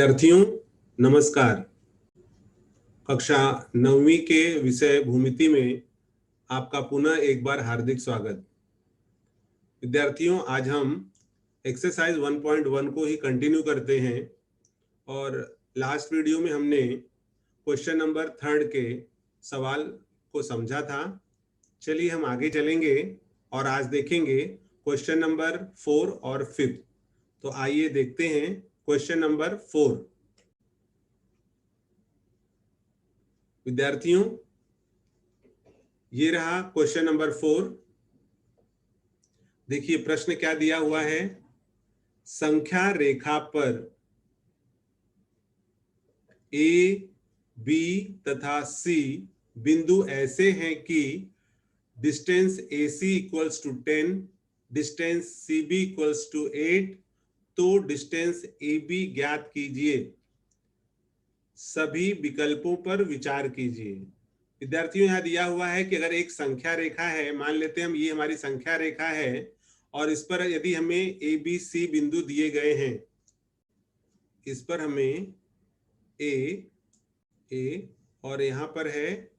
विद्यार्थियों नमस्कार। कक्षा 9वीं के विषय भूमिति में आपका पुनः एक बार हार्दिक स्वागत। विद्यार्थियों आज हम एक्सरसाइज 1.1 को ही कंटिन्यू करते हैं और लास्ट वीडियो में हमने क्वेश्चन नंबर 3 के सवाल को समझा था। चलिए हम आगे चलेंगे और आज देखेंगे क्वेश्चन नंबर 4 और 5। तो आइए देखते हैं क्वेश्चन नंबर 4। विद्यार्थियों ये रहा क्वेश्चन नंबर 4। देखिए प्रश्न क्या दिया हुआ है। संख्या रेखा पर ए, बी तथा सी बिंदु ऐसे हैं कि distance AC equals to 10, distance CB equals to 8, तो डिस्टेंस AB ज्ञात कीजिए। सभी विकल्पों पर विचार कीजिए। विद्यार्थियों यहाँ दिया हुआ है कि अगर एक संख्या रेखा है, मान लेते हैं हम ये हमारी संख्या रेखा है और इस पर यदि हमें ABC बिंदु दिए गए हैं, इस पर हमें A और यहाँ पर है,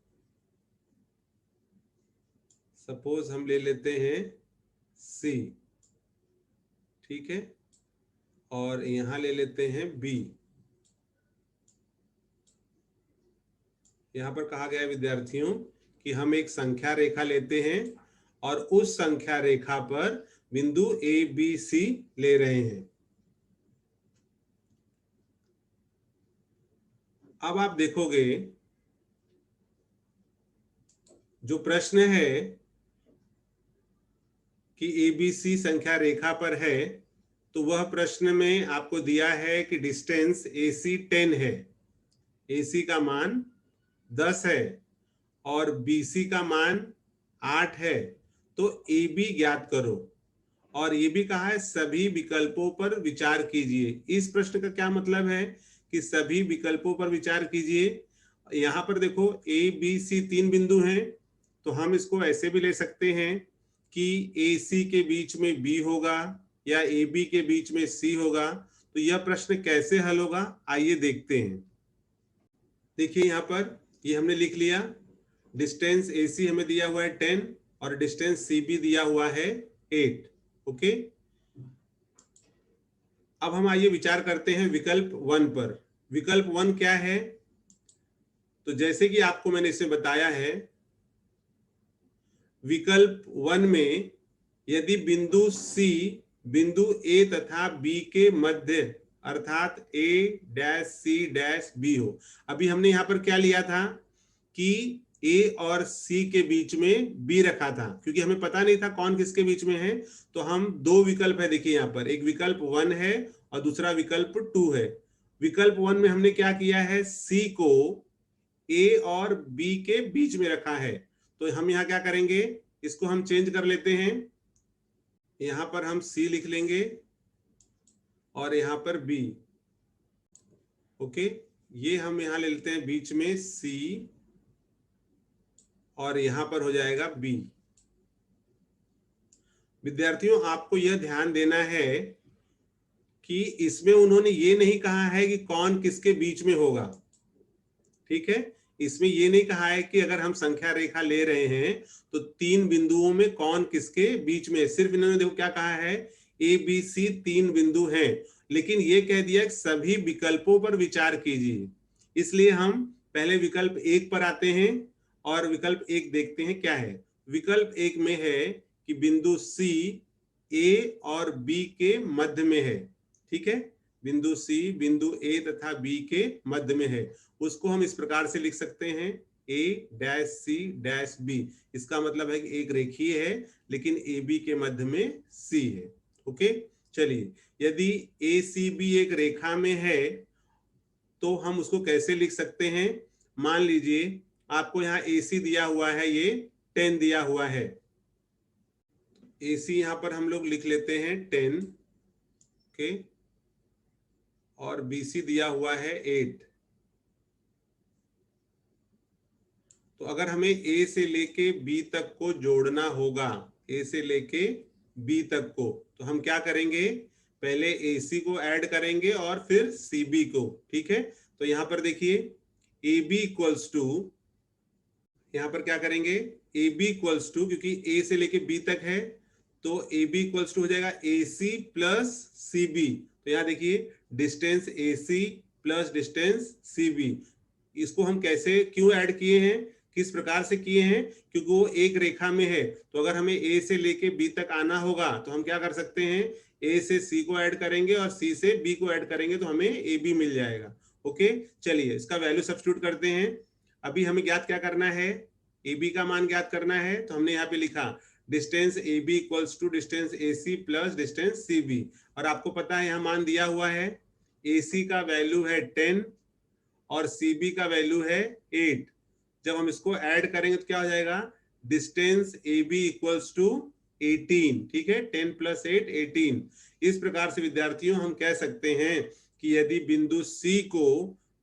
सपोज हम ले लेते हैं C, ठीक है, और यहाँ ले लेते हैं B। यहाँ पर कहा गया है विद्यार्थियों कि हम एक संख्या रेखा लेते हैं और उस संख्या रेखा पर बिंदु ABC ले रहे हैं। अब आप देखोगे जो प्रश्न है कि ABC संख्या रेखा पर है, तो वह प्रश्न में आपको दिया है कि डिस्टेंस AC 10 है, AC का मान 10 है और BC का मान 8 है, तो AB ज्ञात करो। और ये भी कहा है सभी विकल्पों पर विचार कीजिए। इस प्रश्न का क्या मतलब है कि सभी विकल्पों पर विचार कीजिए। यहाँ पर देखो ABC 3 बिंदु हैं, तो हम इसको ऐसे भी ले सकते हैं कि AC के बीच में B होगा या AB के बीच में C होगा। तो यह प्रश्न कैसे हल होगा आइए देखते हैं। देखिए यहाँ पर ये हमने लिख लिया, डिस्टेंस AC हमें दिया हुआ है 10 और डिस्टेंस CB दिया हुआ है 8। ओके, अब हम आइए विचार करते हैं विकल्प 1 पर। विकल्प 1 क्या है? तो जैसे कि आपको मैंने इसे बताया है, विकल्प 1 में यदि बिंदु C बिंदु A तथा B के मध्य अर्थात A-C-B हो। अभी हमने यहाँ पर क्या लिया था कि A और C के बीच में B रखा था, क्योंकि हमें पता नहीं था कौन किसके बीच में है। तो हम दो विकल्प है, देखिए यहाँ पर एक विकल्प 1 है और दूसरा विकल्प 2 है। विकल्प 1 में हमने क्या किया है, C को A और B के बीच में रखा है। तो हम यहाँ क्या करेंगे, इसको हम चेंज कर लेते हैं। यहाँ पर हम C लिख लेंगे और यहाँ पर B। ओके, ये हम यहाँ ले लेते हैं बीच में C और यहाँ पर हो जाएगा B। विद्यार्थियों आपको यह ध्यान देना है कि इसमें उन्होंने ये नहीं कहा है कि कौन किसके बीच में होगा, ठीक है। इसमें ये नहीं कहा है कि अगर हम संख्या रेखा ले रहे हैं तो 3 बिंदुओं में कौन किसके बीच में। सिर्फ इन्होंने देखो क्या कहा है, ABC 3 बिंदु हैं, लेकिन ये कह दिया कि सभी विकल्पों पर विचार कीजिए। इसलिए हम पहले विकल्प 1 पर आते हैं और विकल्प 1 देखते हैं क्या है। विकल्प 1 में है कि बिंदु C A और B के मध्य में है, ठीक है। बिंदु C बिंदु A तथा B के मध्य में है। उसको हम इस प्रकार से लिख सकते हैं A-C-B। इसका मतलब है कि एक रेखीय है लेकिन AB के मध्य में C है। ओके, चलिए यदि ACB एक रेखा में है तो हम उसको कैसे लिख सकते हैं। मान लीजिए आपको यहाँ AC दिया हुआ है, ये 10 दिया हुआ है। AC यहाँ पर हम लोग लिख लेते हैं 10, ओके, और BC दिया हुआ है 8। तो अगर हमें A से लेके B तक को जोड़ना होगा, A से लेके B तक को, तो हम क्या करेंगे, पहले AC को ऐड करेंगे और फिर CB को। ठीक है, तो यहां पर देखिए AB इक्वल्स टू, यहां पर क्या करेंगे, AB इक्वल्स टू, क्योंकि A से लेके B तक है तो AB इक्वल्स टू हो जाएगा AC प्लस CB। तो यहां देखिए distance AC plus distance CB, इसको हम कैसे क्यों ऐड किए हैं, किस प्रकार से किए हैं, क्योंकि वो एक रेखा में है। तो अगर हमें A से लेके B तक आना होगा तो हम क्या कर सकते हैं, A से C को ऐड करेंगे और C से B को ऐड करेंगे तो हमें AB मिल जाएगा। ओके, चलिए इसका वैल्यू सब्स्टिट्यूट करते हैं। अभी हमें ज्ञात क्या करना है, AB का मान ज्ञात करना है। तो हमने यहाँ पे लिखा distance AB equals to distance AC plus distance CB, और आपको पता है यहाँ मान दिया हुआ है, AC का वैल्यू है 10 और CB का वैल्यू है 8। जब हम इसको ऐड करेंगे तो क्या हो जाएगा, डिस्टेंस AB इक्वल्स टू 18। ठीक है, 10 प्लस 8 18। इस प्रकार से विद्यार्थियों हम कह सकते हैं कि यदि बिंदु C को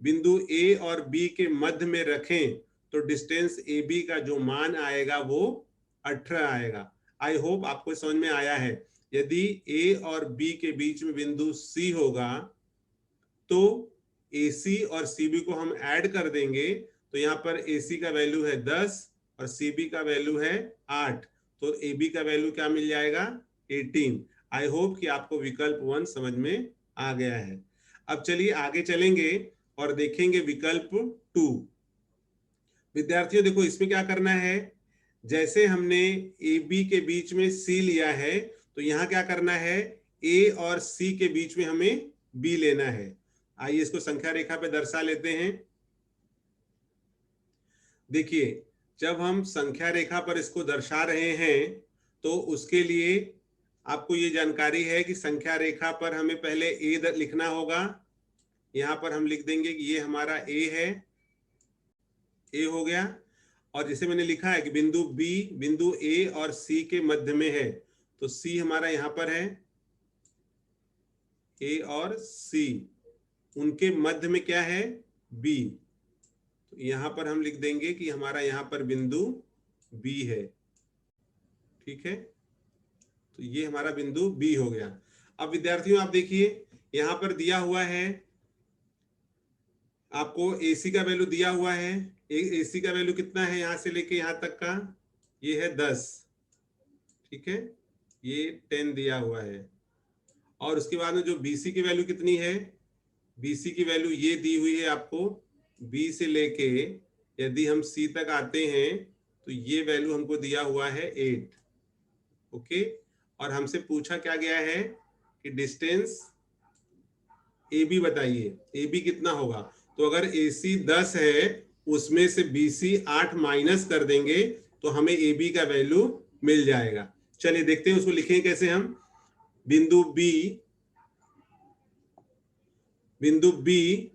बिंदु A और B के मध्य में रखें तो डिस्टेंस AB का जो मान आएगा वो 18 आएगा। आई होप आपको समझ में आया है। यदि A और B के बीच में बिंदु C होगा तो AC और CB को हम ऐड कर देंगे, तो यहाँ पर AC का वैल्यू है 10 और CB का वैल्यू है 8, तो AB का वैल्यू क्या मिल जाएगा, 18। आई होप कि आपको विकल्प 1 समझ में आ गया है। अब चलिए आगे चलेंगे और देखेंगे विकल्प 2। विद्यार्थियों देखो इसमें क्या करना है, जैसे हमने AB के बीच में C लिया है तो यहाँ क्या करना है, A और C के बीच में हमें B लेना है। आइए इसको संख्या रेखा पे दर्शा लेते हैं। देखिए जब हम संख्या रेखा पर इसको दर्शा रहे हैं तो उसके लिए आपको ये जानकारी है कि संख्या रेखा पर हमें पहले A लिखना होगा। यहाँ पर हम लिख देंगे कि ये हमारा A है, A हो गया। और जैसे मैंने लिखा है कि बिंदु B बिंदु A और C के मध्य में है, तो C हमारा यहाँ पर है, A और C उनके मध्य में क्या है, B। तो यहां पर हम लिख देंगे कि हमारा यहां पर बिंदु B है। ठीक है, तो ये हमारा बिंदु B हो गया। अब विद्यार्थियों आप देखिए यहां पर दिया हुआ है, आपको AC का वैल्यू दिया हुआ है। AC का वैल्यू कितना है यहां से लेके यहां तक का, ये है 10। ठीक है, ये 10 दिया हुआ है। और उसके बाद में जो BC की वैल्यू कितनी है, BC की वैल्यू ये दी हुई है आपको, B से लेके यदि हम C तक आते हैं तो ये वैल्यू हमको दिया हुआ है 8। ओके, और हमसे पूछा क्या गया है कि डिस्टेंस AB बताइए, AB कितना होगा। तो अगर AC 10 है उसमें से BC 8 माइनस कर देंगे तो हमें AB का वैल्यू मिल जाएगा। चलिए देखते हैं उसको लिखें कैसे हम। बिंदु B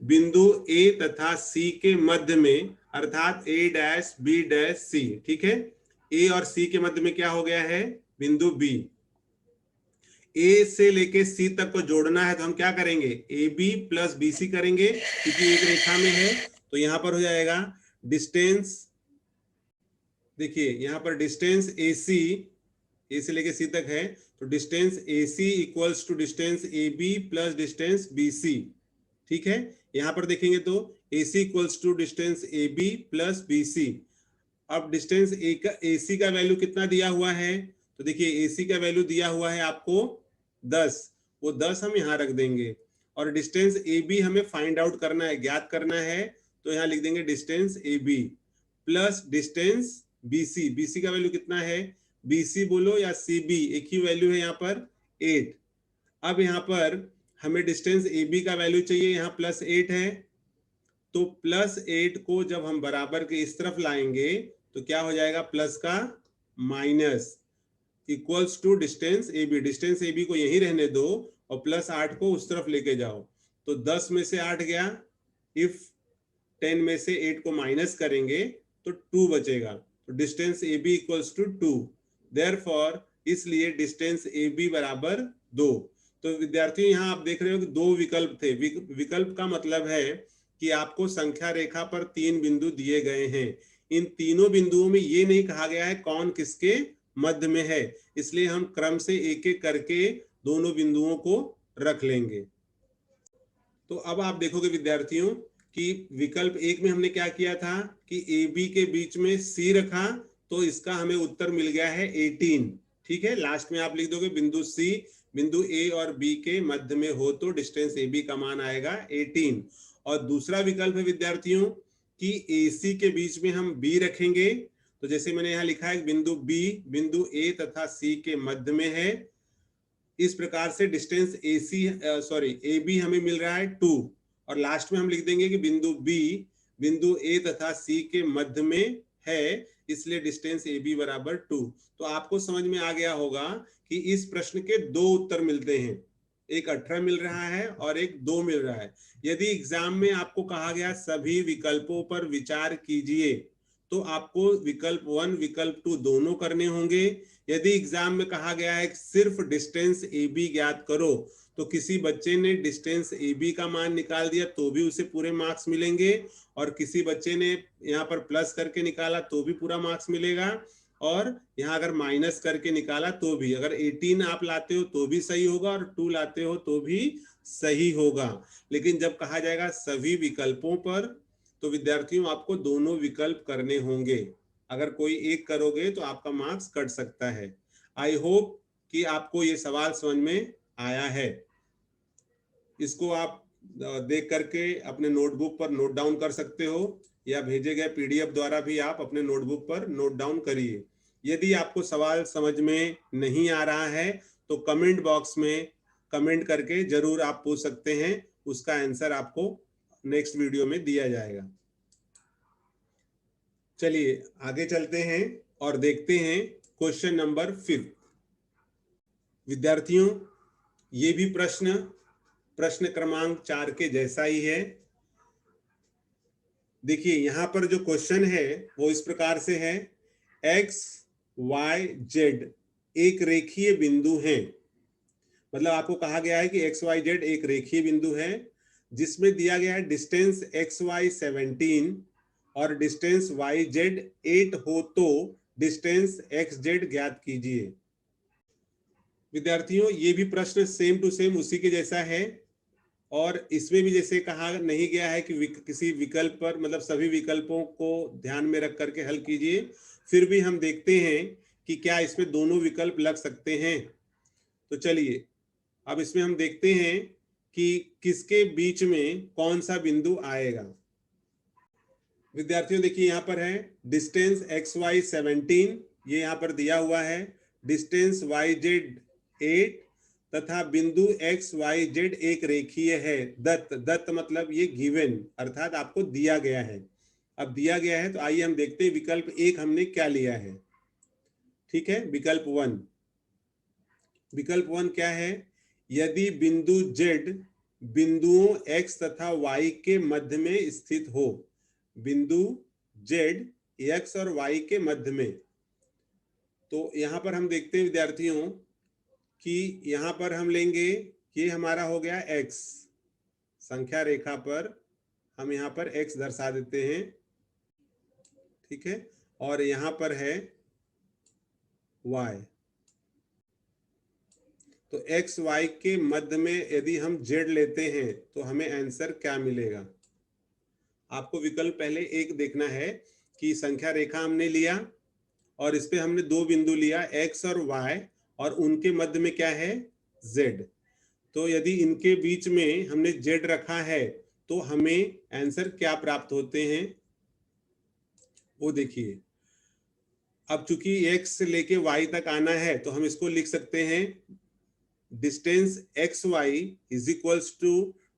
बिंदु A तथा C के मध्य में, अर्थात A dash B dash C। ठीक है, A और C के मध्य में क्या हो गया है, बिंदु B। A से लेके C तक को जोड़ना है तो हम क्या करेंगे, AB प्लस BC करेंगे क्योंकि एक रेखा में है। तो यहां पर हो जाएगा डिस्टेंस, देखिए यहां पर डिस्टेंस AC A से लेके C तक है तो distance AC equals to distance AB plus distance BC। ठीक है, यहां पर देखेंगे तो AC equals to distance AB plus BC। अब डिस्टेंस AC का वैल्यू कितना दिया हुआ है, तो देखिए AC का वैल्यू दिया हुआ है आपको 10, वो 10 हम यहां रख देंगे। और डिस्टेंस AB हमें फाइंड आउट करना है, ज्ञात करना है, तो यहां लिख देंगे distance AB plus distance BC। BC का वैल्यू कितना है, BC बोलो या CB, एक ही वैल्यू है यहाँ पर 8। अब यहाँ पर हमें डिस्टेंस AB का वैल्यू चाहिए, यहाँ प्लस 8 है, तो प्लस 8 को जब हम बराबर के इस तरफ लाएंगे तो क्या हो जाएगा, प्लस का minus equals to distance AB। Distance AB को यहीं रहने दो और प्लस 8 को उस तरफ लेके जाओ, तो 10 में से 8 गया, इफ 10 में से 8 को माइनस करेंगे तो 2 बचेगा, तो distance AB equals to 2। Therefore इसलिए डिस्टेंस AB बराबर 2। तो विद्यार्थियों यहाँ आप देख रहे हो कि दो विकल्प थे। विकल्प का मतलब है कि आपको संख्या रेखा पर 3 बिंदु दिए गए हैं, इन तीनों बिंदुओं में ये नहीं कहा गया है कौन किसके मध्य में है, इसलिए हम क्रम से एक एक करके दोनों बिंदुओं को रख लेंगे। तो अब आप देखोगे विद्यार्थियों कि विकल्प एक में हमने क्या किया था कि ए बी के बीच में सी रखा, तो इसका हमें उत्तर मिल गया है 18। ठीक है, लास्ट में आप लिख दोगे बिंदु सी बिंदु ए और बी के मध्य में हो तो डिस्टेंस ए बी का मान आएगा 18। और दूसरा विकल्प है विद्यार्थियों कि ए सी के बीच में हम बी रखेंगे, तो जैसे मैंने यहाँ लिखा है बिंदु बी बिंदु ए तथा सी के मध्य में है, इस प्रकार से डिस्टेंस ए बी हमें मिल रहा है 2। और लास्ट में हम लिख देंगे कि बिंदु बी बिंदु ए तथा सी के मध्य में है, इसलिए डिस्टेंस ए बी बराबर 2। तो आपको समझ में आ गया होगा कि इस प्रश्न के दो उत्तर मिलते हैं, एक 18 मिल रहा है और एक 2 मिल रहा है। यदि एग्जाम में आपको कहा गया सभी विकल्पों पर विचार कीजिए, तो आपको विकल्प 1 विकल्प 2 दोनों करने होंगे। यदि एग्जाम में कहा गया है कि सिर्फ डिस्टेंस ए बी ज्ञात करो, तो किसी बच्चे ने डिस्टेंस ए बी का मान निकाल दिया तो भी उसे पूरे मार्क्स मिलेंगे, और किसी बच्चे ने यहाँ पर प्लस करके निकाला तो भी पूरा मार्क्स मिलेगा, और यहाँ अगर माइनस करके निकाला तो भी, अगर 18 आप लाते हो तो भी सही होगा और 2 लाते हो तो भी सही होगा। लेकिन जब कहा जाएगा सभी विकल्पों पर, तो विद्यार्थियों आपको दोनों विकल्प करने होंगे। अगर कोई एक करोगे तो आपका मार्क्स कट सकता है। आई होप कि आपको ये सवाल समझ में आया है। इसको आप देख करके अपने नोटबुक पर नोट डाउन कर सकते हो, या भेजे गए पीडीएफ द्वारा भी आप अपने नोटबुक पर नोट डाउन करिए। यदि आपको सवाल समझ में नहीं आ रहा है तो कमेंट बॉक्स में कमेंट करके जरूर आप पूछ सकते हैं, उसका आंसर आपको नेक्स्ट वीडियो में दिया जाएगा। चलिए आगे चलते हैं और देखते हैं क्वेश्चन नंबर 5। विद्यार्थियों, ये भी प्रश्न क्रमांक 4 के जैसा ही है। देखिए यहां पर जो क्वेश्चन है वो इस प्रकार से है, एक्स वाई जेड एक रेखीय बिंदु है। मतलब आपको कहा गया है कि एक्स वाई जेड एक रेखीय बिंदु है जिसमें दिया गया है डिस्टेंस एक्स वाई 17 और डिस्टेंस वाई जेड 8 हो तो डिस्टेंस एक्स जेड ज्ञात कीजिए। विद्यार्थियों ये भी प्रश्न सेम टू सेम उसी के जैसा है, और इसमें भी जैसे कहा नहीं गया है कि किसी विकल्प पर, मतलब सभी विकल्पों को ध्यान में रख करके हल कीजिए, फिर भी हम देखते हैं कि क्या इसमें दोनों विकल्प लग सकते हैं। तो चलिए अब इसमें हम देखते हैं कि किसके बीच में कौन सा बिंदु आएगा। विद्यार्थियों देखिए यहाँ पर है डिस्टेंस एक्स वाई 17, ये यहाँ पर दिया हुआ है, डिस्टेंस वाई जेड 8 तथा बिंदु एक्स वाई जेड एक रेखीय है। दत्त मतलब ये गिवन, अर्थात आपको दिया गया है। अब दिया गया है तो आइए हम देखते हैं विकल्प 1 हमने क्या लिया है। ठीक है, विकल्प 1 क्या है, यदि बिंदु जेड बिंदुओं एक्स तथा वाई के मध्य में स्थित हो। बिंदु जेड एक्स और वाई के मध्य में, तो यहां पर हम देखते हैं विद्यार्थियों कि यहां पर हम लेंगे, ये हमारा हो गया x, संख्या रेखा पर हम यहां पर x दर्शा देते हैं। ठीक है, और यहां पर है y, तो x y के मध्य में यदि हम z लेते हैं तो हमें आंसर क्या मिलेगा। आपको विकल्प पहले एक देखना है कि संख्या रेखा हमने लिया और इस पे हमने दो बिंदु लिया x और y, और उनके मध्य में क्या है z। तो यदि इनके बीच में हमने z रखा है तो हमें आंसर क्या प्राप्त होते हैं वो देखिए। अब चूंकि x से लेके y तक आना है तो हम इसको लिख सकते हैं distance X Y is equals to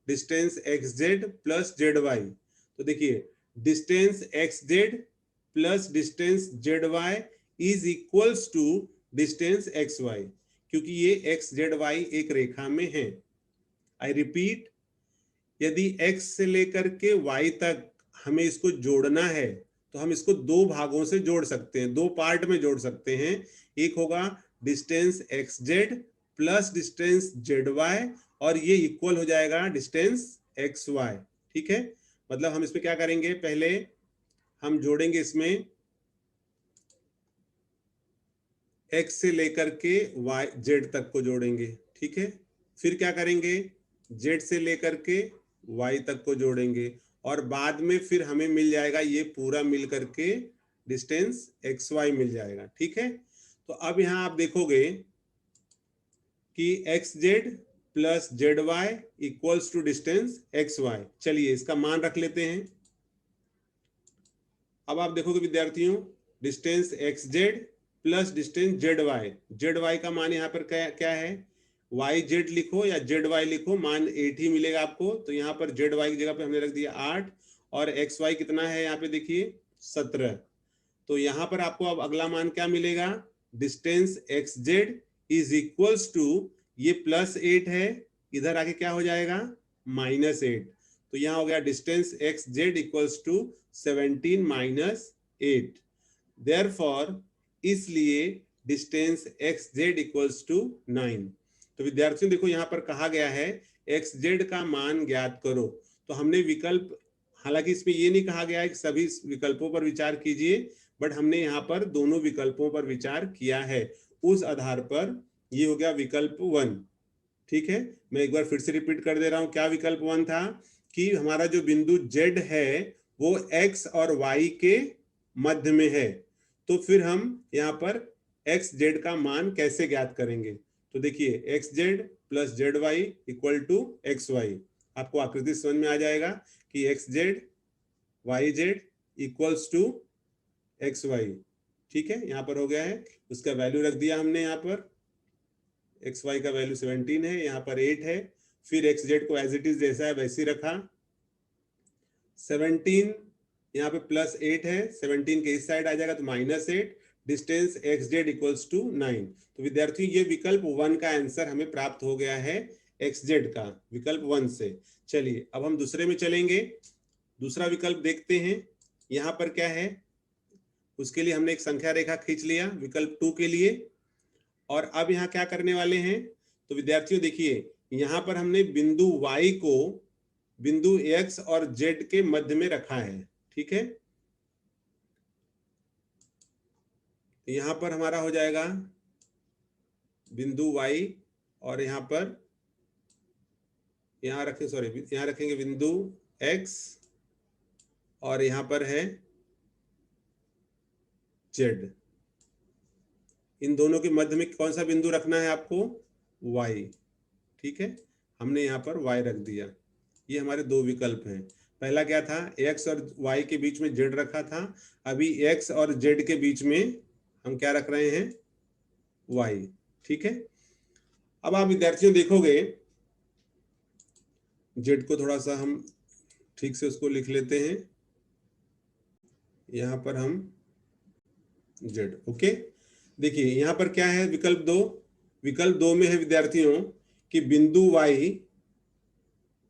distance X Z plus Z Y. तो देखिए distance X Z plus distance Z Y is equals to distance X Y, क्योंकि ये एक्स जेड वाई एक रेखा में है। आई रिपीट, यदि x से लेकर के y तक हमें इसको जोड़ना है तो हम इसको दो भागों से जोड़ सकते हैं, दो पार्ट में जोड़ सकते हैं। एक होगा distance X Z plus distance Z Y, और ये इक्वल हो जाएगा डिस्टेंस एक्स वाई। ठीक है, मतलब हम इसमें क्या करेंगे, पहले हम जोड़ेंगे इसमें x से लेकर के y जेड तक को जोड़ेंगे। ठीक है, फिर क्या करेंगे, जेड से लेकर के वाई तक को जोड़ेंगे और बाद में फिर हमें मिल जाएगा ये पूरा मिल करके डिस्टेंस एक्स वाई मिल जाएगा। ठीक है, तो अब यहां आप देखोगे कि X Z plus Z Y equals to distance X Y. चलिए इसका मान रख लेते हैं। अब आप देखोगे विद्यार्थियों, distance X Z plus distance Z Y का मान यहाँ पर क्या है, वाई जेड लिखो या जेड वाई लिखो, मान 8 ही मिलेगा आपको। तो यहाँ पर जेड वाई की जगह पे हमने रख दिया 8 और एक्स वाई कितना है यहाँ पे देखिए 17। तो यहाँ पर आपको अब अगला मान क्या मिलेगा, distance X Z is equals to, ये +8 है, इधर आके क्या हो जाएगा -8। तो यहाँ हो गया distance X Z equals to 17 - 8। Therefore इसलिए distance X Z equals to 9। तो विद्यार्थियों देखो यहाँ पर कहा गया है एक्स जेड का मान ज्ञात करो। तो हमने विकल्प, हालांकि इसमें ये नहीं कहा गया है कि सभी विकल्पों पर विचार कीजिए, बट हमने यहाँ पर दोनों विकल्पों पर विचार किया है। उस आधार पर ये हो गया विकल्प 1। ठीक है, मैं एक बार फिर से रिपीट कर दे रहा हूं, क्या विकल्प 1 था कि हमारा जो बिंदु Z है वो X और Y के मध्य में है। तो फिर हम यहाँ पर एक्स जेड का मान कैसे ज्ञात करेंगे, तो देखिए X Z plus Z Y equal to X Y. आपको आकृति समझ में आ जाएगा कि X Z Y Z equals to X Y. ठीक है, यहाँ पर हो गया है, उसका वैल्यू रख दिया हमने यहाँ पर, एक्स वाई का वैल्यू 17 है, यहाँ पर 8 है। फिर एक्स जेड को एज इट इज जैसा है वैसे ही रखा, 17 यहाँ पे +8 है, 17 के इस साइड आ जाएगा तो -8, distance X Z equals to 9। तो विद्यार्थियों ये विकल्प 1 का आंसर हमें प्राप्त हो गया है एक्स जेड का, विकल्प 1 से। चलिए अब हम दूसरे में चलेंगे, दूसरा विकल्प देखते हैं यहाँ पर क्या है। उसके लिए हमने एक संख्या रेखा खींच लिया विकल्प 2 के लिए, और अब यहाँ क्या करने वाले हैं, तो विद्यार्थियों देखिए यहाँ पर हमने बिंदु y को बिंदु x और z के मध्य में रखा है। ठीक है, यहाँ पर हमारा हो जाएगा बिंदु y और यहाँ पर यहाँ रखें, सॉरी यहाँ रखेंगे बिंदु x और यहाँ पर है z। इन दोनों के मध्य में कौन सा बिंदु रखना है आपको, y। ठीक है, हमने यहाँ पर y रख दिया। ये हमारे दो विकल्प हैं। पहला क्या था, x और y के बीच में z रखा था, अभी x और z के बीच में हम क्या रख रहे हैं, y। ठीक है, अब आप विद्यार्थियों देखोगे z को थोड़ा सा हम ठीक से उसको लिख लेते हैं, यहाँ पर हम z। ओके, देखिए यहाँ पर क्या है विकल्प 2, विकल्प 2 में है विद्यार्थियों कि बिंदु y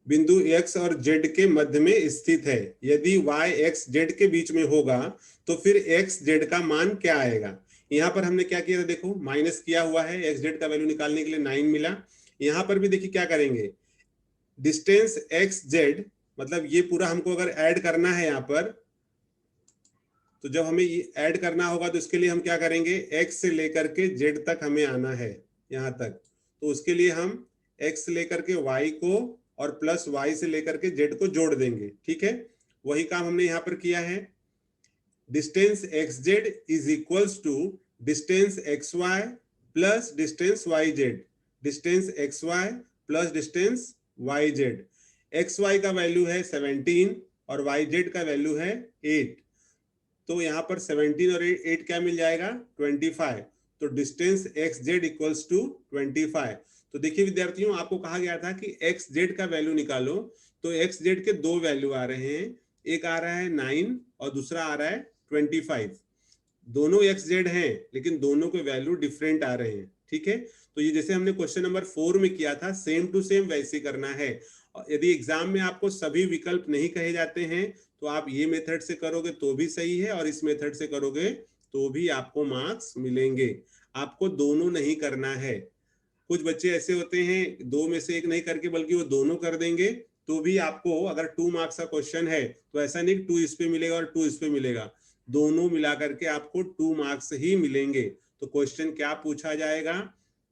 बिंदु x और z के मध्य में स्थित है। यदि y x z के बीच में होगा तो फिर x z का मान क्या आएगा। यहाँ पर हमने क्या किया था, देखो माइनस किया हुआ है, x z का वैल्यू निकालने के लिए 9 मिला। यहाँ पर भी देखिए क्या करेंगे, डिस्टेंस x z, मतलब ये पूरा हमको अगर ऐड करना है यहाँ पर, तो जब हमें ये ऐड करना होगा तो इसके लिए हम क्या करेंगे, x से लेकर के z तक हमें आना है यहाँ तक। तो उसके लिए हम x से लेकर के y को और प्लस y से लेकर के z को जोड़ देंगे। ठीक है, वही काम हमने यहाँ पर किया है। Distance X Z is equals to distance X Y plus distance Y Z, distance X Y plus distance Y Z. X Y का वैल्यू है 17 और वाई जेड का वैल्यू है 8। तो यहाँ पर 17 और 8 क्या मिल जाएगा, 25। तो distance X Z equals to 25। तो देखिए विद्यार्थियों, आपको कहा गया था कि एक्स जेड का वैल्यू निकालो, तो एक्स जेड के दो वैल्यू आ रहे हैं, एक आ रहा है 9 और दूसरा आ रहा है 25। दोनों एक्स जेड हैं लेकिन दोनों के वैल्यू डिफरेंट आ रहे हैं। ठीक है, तो ये जैसे हमने क्वेश्चन नंबर 4 में किया था, सेम टू सेम वैसे करना है। यदि एग्जाम में आपको सभी विकल्प नहीं कहे जाते हैं तो आप ये मेथड से करोगे तो भी सही है, और इस मेथड से करोगे तो भी आपको मार्क्स मिलेंगे। आपको दोनों नहीं करना है। कुछ बच्चे ऐसे होते हैं दो में से एक नहीं करके बल्कि वो दोनों कर देंगे, तो भी आपको अगर 2 मार्क्स का क्वेश्चन है तो ऐसा नहीं 2 इस पे मिलेगा और 2 इस पे मिलेगा, दोनों मिला करके आपको 2 मार्क्स ही मिलेंगे। तो क्वेश्चन क्या पूछा जाएगा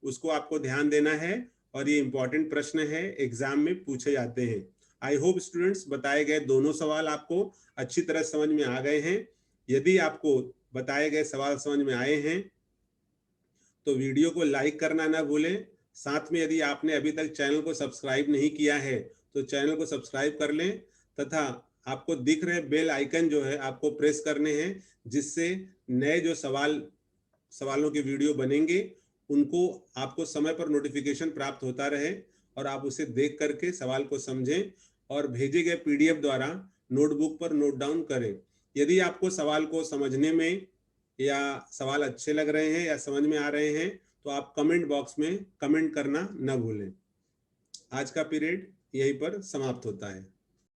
उसको आपको ध्यान देना है, और ये इंपॉर्टेंट प्रश्न है, एग्जाम में पूछे जाते हैं। आई होप स्टूडेंट्स बताए गए दोनों सवाल आपको अच्छी तरह समझ में आ गए हैं। यदि आपको बताए गए सवाल समझ में आए हैं तो वीडियो को लाइक करना ना भूलें। साथ में यदि आपने अभी तक चैनल को सब्सक्राइब नहीं किया है तो चैनल को सब्सक्राइब कर लें, तथा आपको दिख रहे बेल आइकन जो है आपको प्रेस करने हैं, जिससे नए जो सवालों के वीडियो बनेंगे उनको आपको समय पर नोटिफिकेशन प्राप्त होता रहे और आप उसे देख करके सवाल को समझें और भेजे गए पीडीएफ द्वारा नोटबुक पर नोट डाउन करें। यदि आपको सवाल को समझने में या सवाल अच्छे लग रहे हैं या समझ में आ रहे हैं तो आप कमेंट बॉक्स में कमेंट करना न भूलें। आज का पीरियड यहीं पर समाप्त होता है।